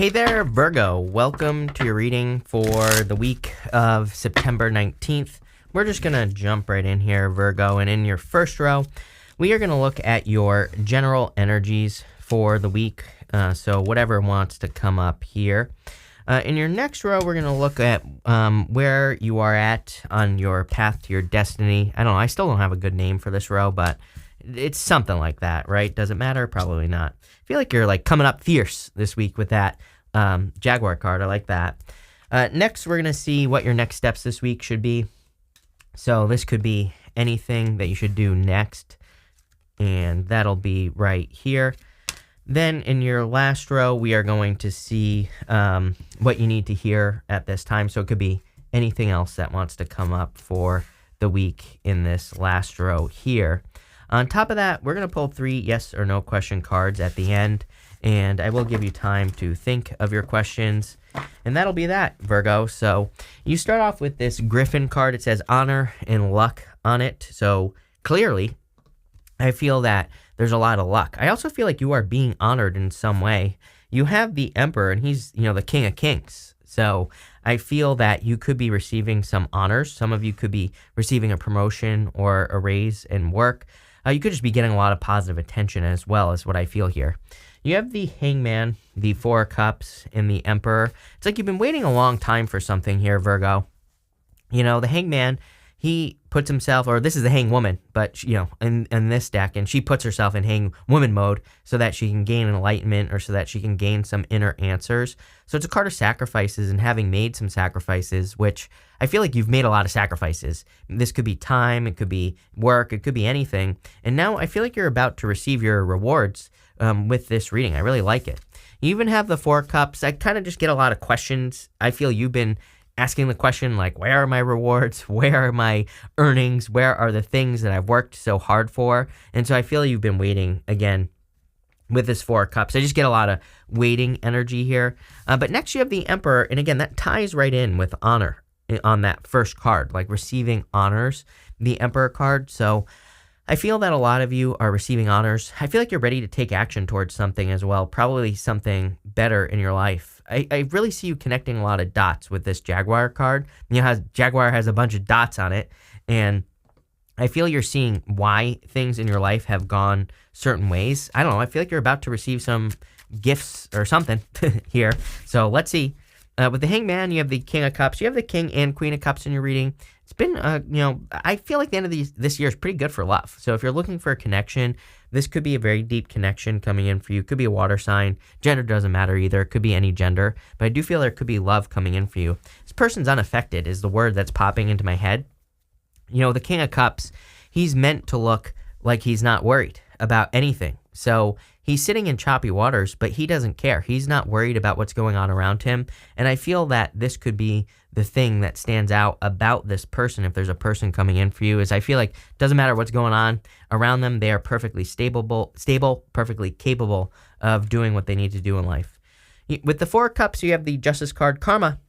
Hey there, Virgo. Welcome to your reading for the week of September 19th. We're just going to jump right in here, Virgo, and in your first row, we are going to look at your general energies for the week, so whatever wants to come up here. In your next row, we're going to look at where you are at on your path to your destiny. I don't know, I still don't have a good name for this row, but it's something like that, right? Does it matter? Probably not. I feel like you're like coming up fierce this week with that Jaguar card. I like that. Next, we're going to see what your next steps this week should be. So this could be anything that you should do next, and that'll be right here. Then in your last row, we are going to see what you need to hear at this time. So it could be anything else that wants to come up for the week in this last row here. On top of that, we're going to pull 3 yes or no question cards at the end, and I will give you time to think of your questions, and that'll be that, Virgo. So you start off with this Griffin card. It says honor and luck on it. So clearly, I feel that there's a lot of luck. I also feel like you are being honored in some way. You have the Emperor, and he's, the King of Kings. So I feel that you could be receiving some honors. Some of you could be receiving a promotion or a raise in work. You could just be getting a lot of positive attention as well, is what I feel here. You have the Hangman, the Four of Cups, and the Emperor. It's like you've been waiting a long time for something here, Virgo. The Hangman, he puts himself, or this is the Hangwoman, but, in this deck, and she puts herself in Hangwoman mode so that she can gain enlightenment or so that she can gain some inner answers. So it's a card of sacrifices and having made some sacrifices, which I feel like you've made a lot of sacrifices. This could be time, it could be work, it could be anything. And now I feel like you're about to receive your rewards with this reading. I really like it. You even have the Four Cups. I kind of just get a lot of questions. I feel you've been asking the question, like, where are my rewards? Where are my earnings? Where are the things that I've worked so hard for? And so I feel you've been waiting again with this Four Cups. I just get a lot of waiting energy here. But next you have the Emperor. And again, that ties right in with honor on that first card, like receiving honors, the Emperor card. So I feel that a lot of you are receiving honors. I feel like you're ready to take action towards something as well, probably something better in your life. I really see you connecting a lot of dots with this Jaguar card. Jaguar has a bunch of dots on it, and I feel you're seeing why things in your life have gone certain ways. I don't know. I feel like you're about to receive some gifts or something here. So let's see. With the Hangman, you have the King of Cups. You have the King and Queen of Cups in your reading. It's been, I feel like the end of this year is pretty good for love. So if you're looking for a connection, this could be a very deep connection coming in for you. It could be a water sign. Gender doesn't matter either. It could be any gender. But I do feel there could be love coming in for you. This person's unaffected is the word that's popping into my head. The King of Cups, he's meant to look like he's not worried about anything. So he's sitting in choppy waters, but he doesn't care. He's not worried about what's going on around him. And I feel that this could be the thing that stands out about this person, if there's a person coming in for you, is I feel like it doesn't matter what's going on around them. They are perfectly stable, perfectly capable of doing what they need to do in life. With the Four of Cups, you have the Justice card, Karma.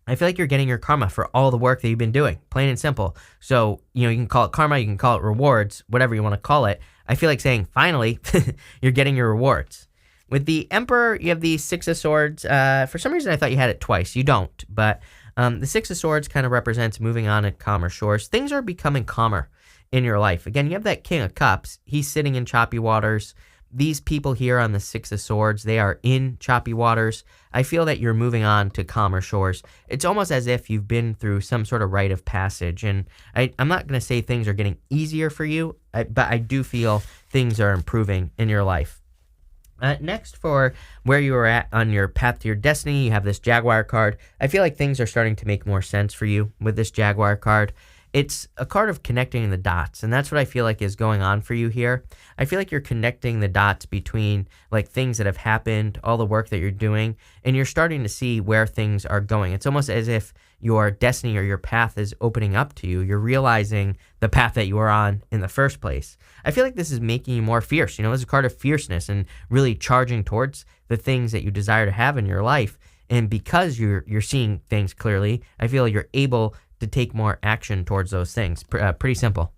I feel like you're getting your karma for all the work that you've been doing, plain and simple. So, you can call it karma, you can call it rewards, whatever you want to call it. I feel like saying, finally, you're getting your rewards. With the Emperor, you have the Six of Swords. For some reason, I thought you had it twice. You don't, but the Six of Swords kind of represents moving on at calmer shores. Things are becoming calmer in your life. Again, you have that King of Cups. He's sitting in choppy waters. These people here on the Six of Swords, they are in choppy waters. I feel that you're moving on to calmer shores. It's almost as if you've been through some sort of rite of passage. And I'm not going to say things are getting easier for you, but I do feel things are improving in your life. Next, for where you are at on your path to your destiny, you have this Jaguar card. I feel like things are starting to make more sense for you with this Jaguar card. It's a card of connecting the dots, and that's what I feel like is going on for you here. I feel like you're connecting the dots between like things that have happened, all the work that you're doing, and you're starting to see where things are going. It's almost as if your destiny or your path is opening up to you. You're realizing the path that you were on in the first place. I feel like this is making you more fierce. This is a card of fierceness and really charging towards the things that you desire to have in your life. And because you're seeing things clearly, I feel you're able to take more action towards those things. Pretty simple.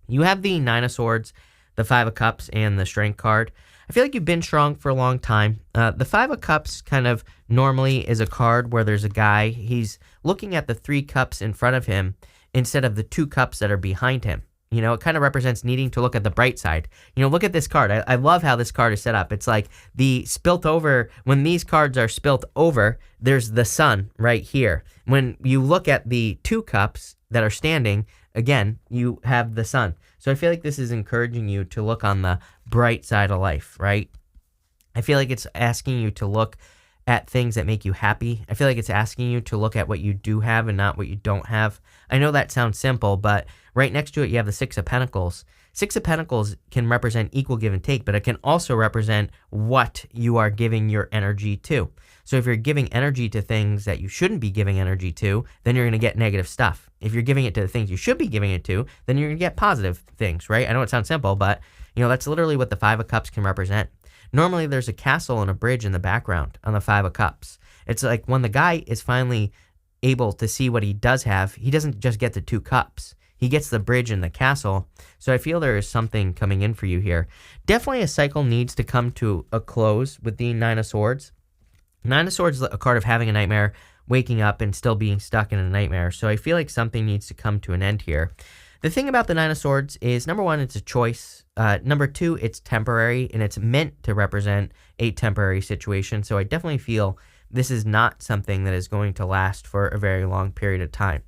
You have the Nine of Swords, the Five of Cups, and the Strength card. I I feel like you've been strong for a long time. The Five of Cups kind of normally is a card where there's a guy, he's looking at the 3 cups in front of him instead of the 2 cups that are behind him. You know, it kind of represents needing to look at the bright side. You know, look at this card. I love how this card is set up. It's like the spilt over, when these cards are spilt over, there's the sun right here. When you look at the 2 cups that are standing, again, you have the sun. So I feel like this is encouraging you to look on the bright side of life, right? I feel like it's asking you to look at things that make you happy. I feel like it's asking you to look at what you do have and not what you don't have. I know that sounds simple, but right next to it, you have the Six of Pentacles. Six of Pentacles can represent equal give and take, but it can also represent what you are giving your energy to. So if you're giving energy to things that you shouldn't be giving energy to, then you're going to get negative stuff. If you're giving it to the things you should be giving it to, then you're going to get positive things, right? I know it sounds simple, but that's literally what the Five of Cups can represent. Normally, there's a castle and a bridge in the background on the Five of Cups. It's like when the guy is finally able to see what he does have, he doesn't just get the 2 cups. He gets the bridge and the castle. So I feel there is something coming in for you here. Definitely a cycle needs to come to a close with the Nine of Swords. Nine of Swords is a card of having a nightmare, waking up and still being stuck in a nightmare. So I feel like something needs to come to an end here. The thing about the Nine of Swords is, number 1, it's a choice. Number 2, it's temporary, and it's meant to represent a temporary situation. So I definitely feel this is not something that is going to last for a very long period of time.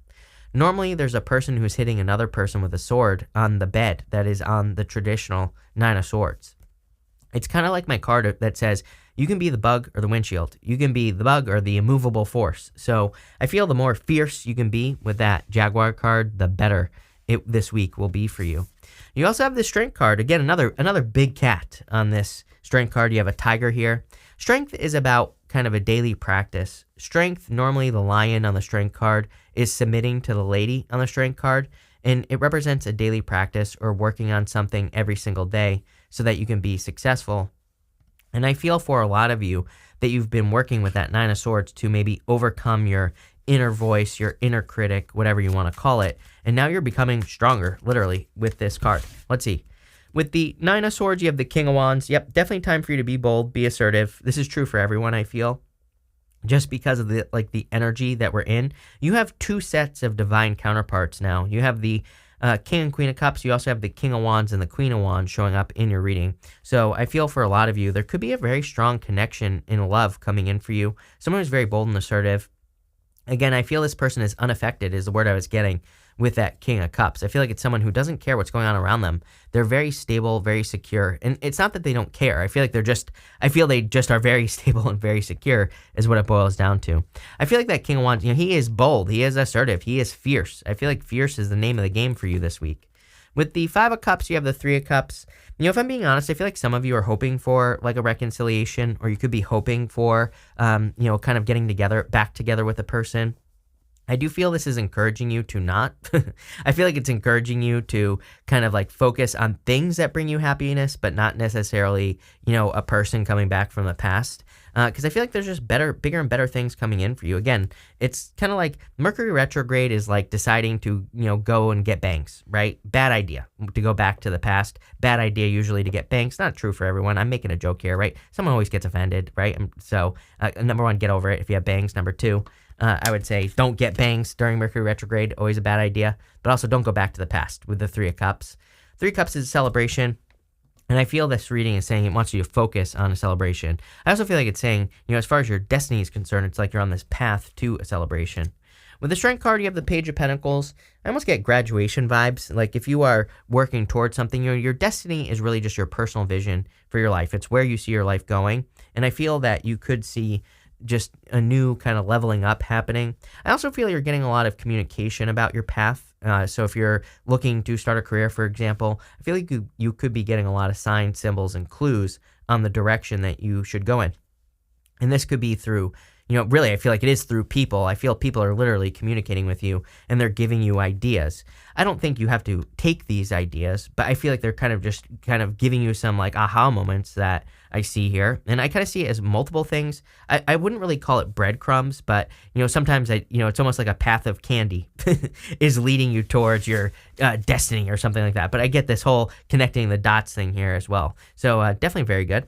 Normally, there's a person who's hitting another person with a sword on the bed that is on the traditional Nine of Swords. It's kind of like my card that says, you can be the bug or the windshield. You can be the bug or the immovable force. So I feel the more fierce you can be with that Jaguar card, the better this week will be for you. You also have the Strength card. Again, another big cat on this Strength card. You have a tiger here. Strength is about kind of a daily practice. Strength, normally the lion on the Strength card is submitting to the lady on the Strength card, and it represents a daily practice or working on something every single day so that you can be successful. And I feel for a lot of you that you've been working with that Nine of Swords to maybe overcome your inner voice, your inner critic, whatever you want to call it. And now you're becoming stronger, literally, with this card. Let's see. With the Nine of Swords, you have the King of Wands. Yep, definitely time for you to be bold, be assertive. This is true for everyone, I feel. Just because of the energy that we're in. You have 2 sets of divine counterparts now. You have the King and Queen of Cups. You also have the King of Wands and the Queen of Wands showing up in your reading. So I feel for a lot of you, there could be a very strong connection in love coming in for you. Someone who's very bold and assertive. Again, I feel this person is unaffected is the word I was getting with that King of Cups. I feel like it's someone who doesn't care what's going on around them. They're very stable, very secure. And it's not that they don't care. I feel they just are very stable and very secure is what it boils down to. I feel like that King of Wands, he is bold. He is assertive. He is fierce. I feel like fierce is the name of the game for you this week. With the Five of Cups, you have the Three of Cups. If I'm being honest, I feel like some of you are hoping for like a reconciliation, or you could be hoping for, kind of getting back together with a person. I do feel this is encouraging you to not. I feel like it's encouraging you to kind of like focus on things that bring you happiness, but not necessarily, a person coming back from the past. Because I feel like there's just bigger and better things coming in for you. Again, it's kind of like Mercury retrograde is like deciding to, go and get bangs, right? Bad idea to go back to the past. Bad idea usually to get bangs. Not true for everyone. I'm making a joke here, right? Someone always gets offended, right? So number 1, get over it if you have bangs. Number 2, I would say don't get bangs during Mercury retrograde. Always a bad idea. But also don't go back to the past with the Three of Cups. Three of Cups is a celebration. And I feel this reading is saying it wants you to focus on a celebration. I also feel like it's saying, as far as your destiny is concerned, it's like you're on this path to a celebration. With the Strength card, you have the Page of Pentacles. I almost get graduation vibes. Like if you are working towards something, your destiny is really just your personal vision for your life. It's where you see your life going. And I feel that you could see just a new kind of leveling up happening. I also feel you're getting a lot of communication about your path. So if you're looking to start a career, for example, I feel like you could be getting a lot of signs, symbols, and clues on the direction that you should go in. And this could be through, really, I feel like it is through people. I feel people are literally communicating with you and they're giving you ideas. I don't think you have to take these ideas, but I feel like they're kind of giving you some like aha moments that I see here. And I kind of see it as multiple things. I wouldn't really call it breadcrumbs, but sometimes it's almost like a path of candy is leading you towards your destiny or something like that. But I get this whole connecting the dots thing here as well. So definitely very good.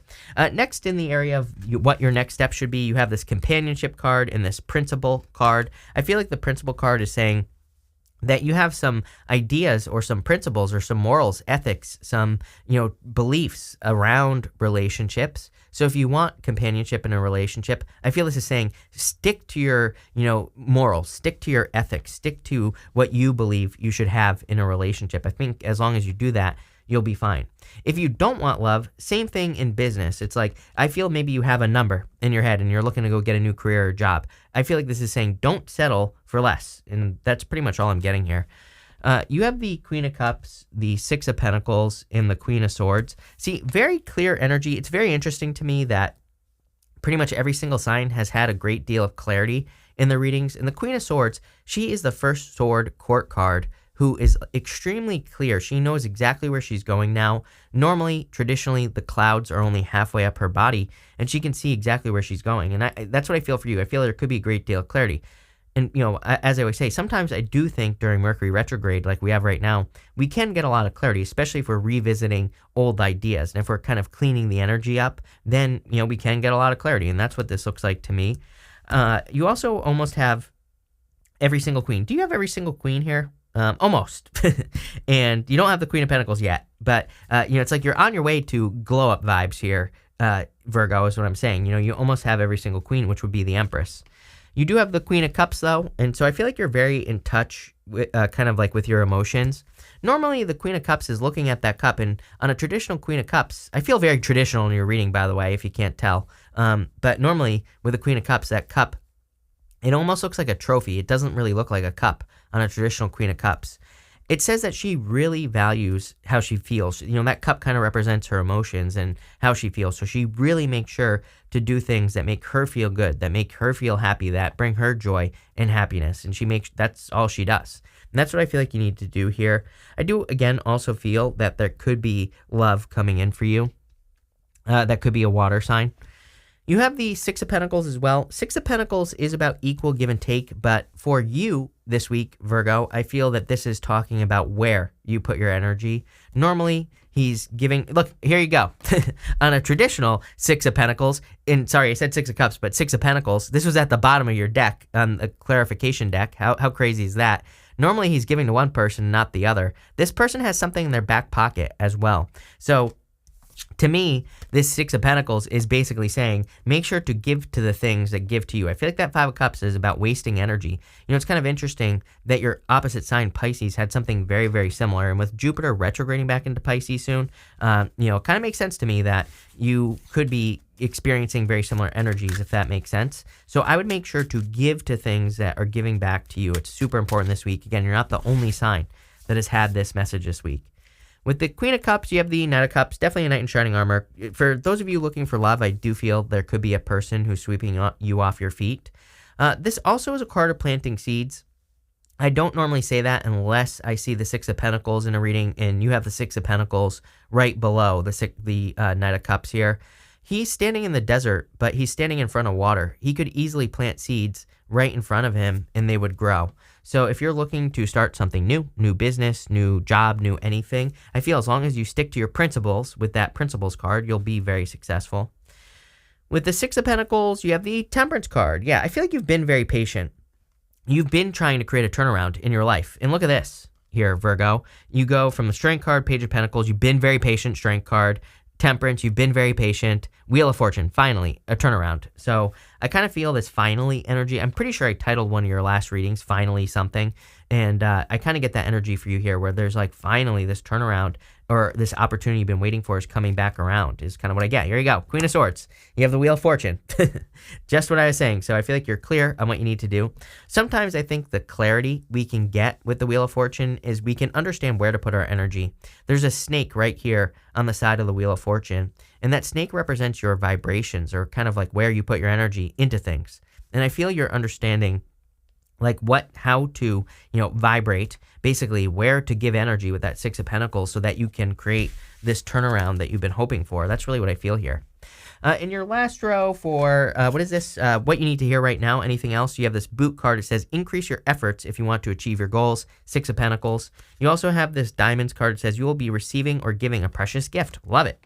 Next, in the area of what your next step should be, you have this companionship card and this principle card. I feel like the principle card is saying that you have some ideas or some principles or some morals, ethics, some, beliefs around relationships. So if you want companionship in a relationship, I feel this is saying stick to your, morals, stick to your ethics, stick to what you believe you should have in a relationship. I think as long as you do that, you'll be fine. If you don't want love, same thing in business. It's like, I feel maybe you have a number in your head and you're looking to go get a new career or job. I feel like this is saying don't settle for less. And that's pretty much all I'm getting here. You have the Queen of Cups, the Six of Pentacles, and the Queen of Swords. See, very clear energy. It's very interesting to me that pretty much every single sign has had a great deal of clarity in the readings. And the Queen of Swords, she is the first sword court card who is extremely clear. She knows exactly where she's going now. Normally, traditionally, the clouds are only halfway up her body, and she can see exactly where she's going. And that's what I feel for you. I feel there could be a great deal of clarity. And, as I always say, sometimes I do think during Mercury retrograde, like we have right now, we can get a lot of clarity, especially if we're revisiting old ideas. And if we're kind of cleaning the energy up, then, we can get a lot of clarity. And that's what this looks like to me. You also almost have every single queen. Do you have every single queen here? Almost. And you don't have the Queen of Pentacles yet, but, it's like you're on your way to glow up vibes here. Virgo is what I'm saying. You almost have every single queen, which would be the Empress. You do have the Queen of Cups though. And so I feel like you're very in touch with, kind of like with your emotions. Normally the Queen of Cups is looking at that cup, and on a traditional Queen of Cups, I feel very traditional in your reading, by the way, if you can't tell. But normally with the Queen of Cups, that cup, it almost looks like a trophy. It doesn't really look like a cup on a traditional Queen of Cups. It says that she really values how she feels. That cup kind of represents her emotions and how she feels. So she really makes sure to do things that make her feel good, that make her feel happy, that bring her joy and happiness. And that's all she does. And that's what I feel like you need to do here. I do, again, also feel that there could be love coming in for you. That could be a water sign. You have the Six of Pentacles as well. Six of Pentacles is about equal give and take, but for you this week, Virgo, I feel that this is talking about where you put your energy. Normally, he's giving, look, here you go. On a traditional Six of Pentacles, sorry, I said Six of Cups, but Six of Pentacles, this was at the bottom of your deck, on the clarification deck. How crazy is that? Normally, he's giving to one person, not the other. This person has something in their back pocket as well. So, to me, this Six of Pentacles is basically saying, make sure to give to the things that give to you. I feel like that Five of Cups is about wasting energy. It's kind of interesting that your opposite sign, Pisces, had something very, very similar. And with Jupiter retrograding back into Pisces soon, kind of makes sense to me that you could be experiencing very similar energies, if that makes sense. So I would make sure to give to things that are giving back to you. It's super important this week. Again, you're not the only sign that has had this message this week. With the Queen of Cups, you have the Knight of Cups, definitely a knight in shining armor. For those of you looking for love, I do feel there could be a person who's sweeping you off your feet. This also is a card of planting seeds. I don't normally say that unless I see the Six of Pentacles in a reading, and you have the Six of Pentacles right below the Knight of Cups here. He's standing in the desert, but he's standing in front of water. He could easily plant seeds right in front of him, and they would grow. So if you're looking to start something new business, new job, new anything, I feel as long as you stick to your principles with that principles card, you'll be very successful. With the Six of Pentacles, you have the Temperance card. Yeah, I feel like you've been very patient. You've been trying to create a turnaround in your life. And look at this here, Virgo. You go from the Strength card, Page of Pentacles. You've been very patient, Strength card. Temperance, you've been very patient. Wheel of Fortune, finally, a turnaround. So I kind of feel this finally energy. I'm pretty sure I titled one of your last readings, Finally Something. And I kind of get that energy for you here where there's like finally this turnaround or this opportunity you've been waiting for is coming back around is kind of what I get. Here you go. Queen of Swords. You have the Wheel of Fortune. Just what I was saying. So I feel like you're clear on what you need to do. Sometimes I think the clarity we can get with the Wheel of Fortune is we can understand where to put our energy. There's a snake right here on the side of the Wheel of Fortune. And that snake represents your vibrations or kind of like where you put your energy into things. And I feel you're understanding like how to, vibrate, basically where to give energy with that Six of Pentacles so that you can create this turnaround that you've been hoping for. That's really what I feel here. In your last row for, what is this? What you need to hear right now, anything else? You have this Boot card. It says, increase your efforts if you want to achieve your goals. Six of Pentacles. You also have this Diamonds card. It says, you will be receiving or giving a precious gift. Love it.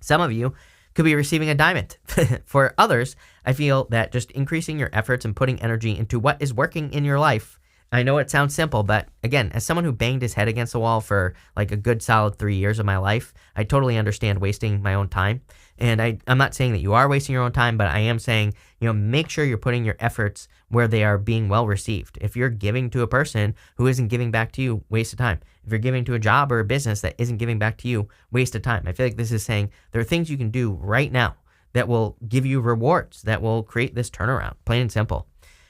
Some of you could be receiving a diamond. For others, I feel that just increasing your efforts and putting energy into what is working in your life. I know it sounds simple, but again, as someone who banged his head against the wall for like a good solid 3 years of my life, I totally understand wasting my own time. And I'm not saying that you are wasting your own time, but I am saying, make sure you're putting your efforts where they are being well received. If you're giving to a person who isn't giving back to you, waste of time. If you're giving to a job or a business that isn't giving back to you, waste of time. I feel like this is saying there are things you can do right now that will give you rewards, that will create this turnaround, plain and simple.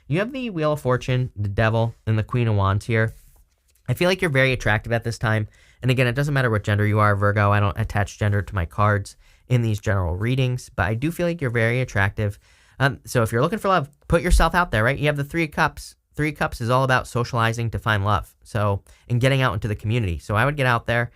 You have the Wheel of Fortune, the Devil, and the Queen of Wands here. I feel like you're very attractive at this time. And again, it doesn't matter what gender you are, Virgo. I don't attach gender to my cards in these general readings, but I do feel like you're very attractive. So if you're looking for love, put yourself out there, right? You have the Three of Cups. Three of Cups is all about socializing to find love. And getting out into the community. So I would get out there.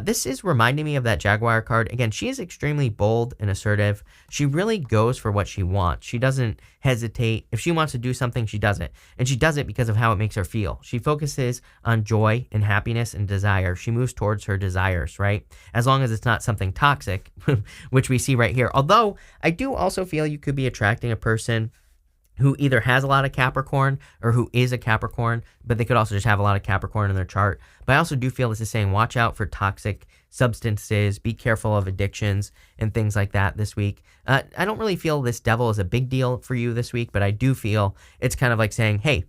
This is reminding me of that Jaguar card. Again, she is extremely bold and assertive. She really goes for what she wants. She doesn't hesitate. If she wants to do something, she does it. And she does it because of how it makes her feel. She focuses on joy and happiness and desire. She moves towards her desires, right? As long as it's not something toxic, which we see right here. Although, I do also feel you could be attracting a person who either has a lot of Capricorn or who is a Capricorn, but they could also just have a lot of Capricorn in their chart. But I also do feel this is saying watch out for toxic substances, be careful of addictions and things like that this week. I don't really feel this Devil is a big deal for you this week, but I do feel it's kind of like saying, hey,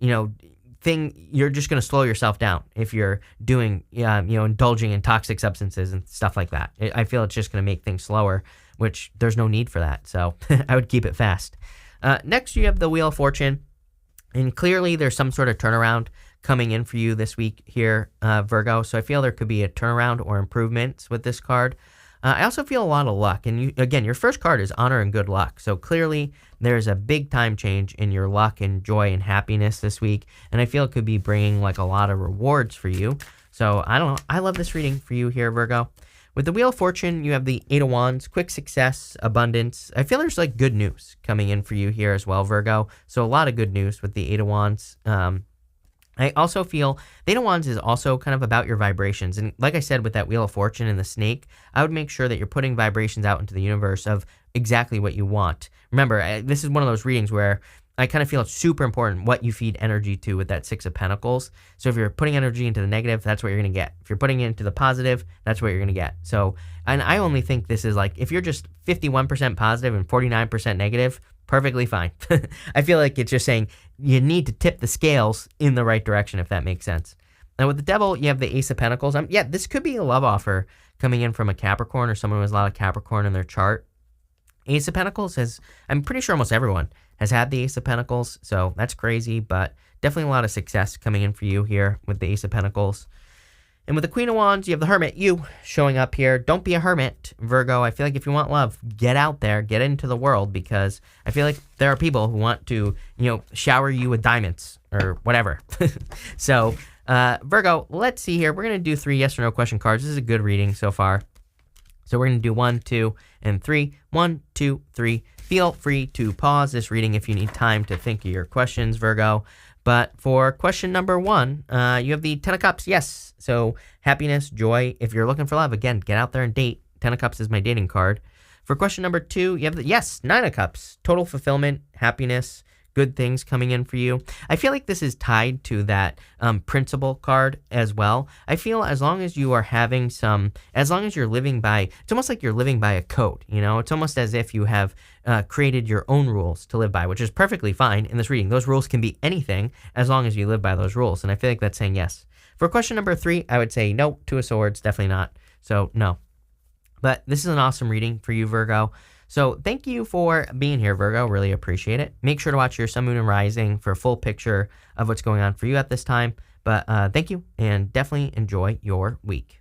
you're just going to slow yourself down if you're doing, indulging in toxic substances and stuff like that. I feel it's just going to make things slower, which there's no need for that. So I would keep it fast. Next, you have the Wheel of Fortune, and clearly there's some sort of turnaround coming in for you this week here, Virgo. So I feel there could be a turnaround or improvements with this card. I also feel a lot of luck, and your first card is honor and good luck. So clearly there's a big time change in your luck and joy and happiness this week, and I feel it could be bringing like a lot of rewards for you. So I don't know. I love this reading for you here, Virgo. With the Wheel of Fortune, you have the Eight of Wands, quick success, abundance. I feel there's like good news coming in for you here as well, Virgo. So a lot of good news with the Eight of Wands. I also feel the Eight of Wands is also kind of about your vibrations. And like I said, with that Wheel of Fortune and the snake, I would make sure that you're putting vibrations out into the universe of exactly what you want. Remember, this is one of those readings where I kind of feel it's super important what you feed energy to with that Six of Pentacles. So if you're putting energy into the negative, that's what you're going to get. If you're putting it into the positive, that's what you're going to get. So, and I only think this is like, if you're just 51% positive and 49% negative, perfectly fine. I feel like it's just saying you need to tip the scales in the right direction, if that makes sense. Now with the Devil, you have the Ace of Pentacles. This could be a love offer coming in from a Capricorn or someone who has a lot of Capricorn in their chart. Ace of Pentacles I'm pretty sure almost everyone has had the Ace of Pentacles, so that's crazy, but definitely a lot of success coming in for you here with the Ace of Pentacles. And with the Queen of Wands, you have the Hermit, you showing up here. Don't be a hermit, Virgo. I feel like if you want love, get out there, get into the world, because I feel like there are people who want to, shower you with diamonds or whatever. So, Virgo, let's see here. We're going to do 3 yes or no question cards. This is a good reading so far. So we're going to do 1, 2, and 3. 1, 2, 3. Feel free to pause this reading if you need time to think of your questions, Virgo. But for question number 1, you have the Ten of Cups. Yes. So happiness, joy. If you're looking for love, again, get out there and date. Ten of Cups is my dating card. For question number 2, you have the Nine of Cups. Total fulfillment, happiness, good things coming in for you. I feel like this is tied to that principle card as well. I feel as long as you are having as long as you're living by, it's almost like you're living by a code, It's almost as if you have created your own rules to live by, which is perfectly fine in this reading. Those rules can be anything as long as you live by those rules, and I feel like that's saying yes. For question number 3, I would say no. Two of Swords, definitely not. So no. But this is an awesome reading for you, Virgo. So thank you for being here, Virgo. Really appreciate it. Make sure to watch your Sun, Moon, and Rising for a full picture of what's going on for you at this time. But thank you, and definitely enjoy your week.